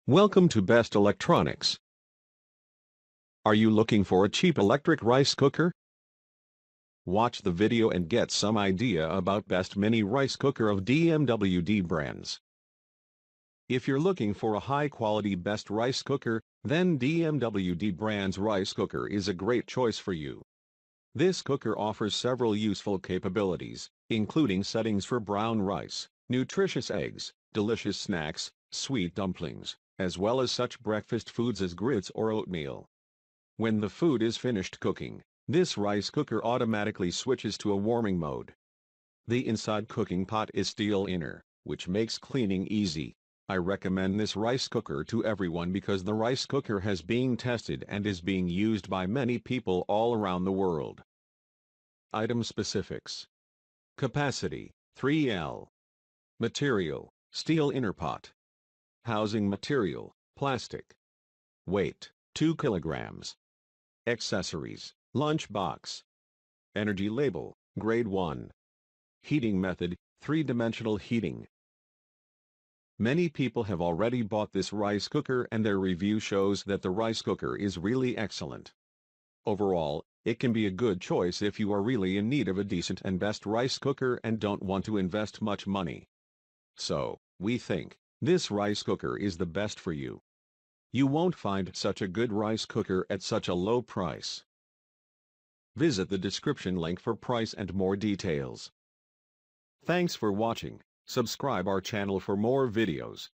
Welcome to Best Electronics. Are you looking for a cheap electric rice cooker? Watch the video and get some idea about best mini rice cooker of DMWD brands. If you're looking for a high-quality best rice cooker, then DMWD brand's rice cooker is a great choice for you. This cooker offers several useful capabilities, including settings for brown rice, nutritious eggs, delicious snacks, sweet dumplings, as well as such breakfast foods as grits or oatmeal. When the food is finished cooking, this rice cooker automatically switches to a warming mode. The inside cooking pot is steel inner, which makes cleaning easy. I recommend this rice cooker to everyone because the rice cooker has been tested and is being used by many people all around the world. Item specifics. Capacity, 3L. Material, steel inner pot. Housing material, plastic. Weight, 2 kilograms. Accessories, lunch box. Energy label, grade 1. Heating method, 3-dimensional heating. Many people have already bought this rice cooker and their review shows that the rice cooker is really excellent. Overall, it can be a good choice if you are really in need of a decent and best rice cooker and don't want to invest much money. So, we think this rice cooker is the best for you. You won't find such a good rice cooker at such a low price. Visit the description link for price and more details. Thanks for watching. Subscribe our channel for more videos.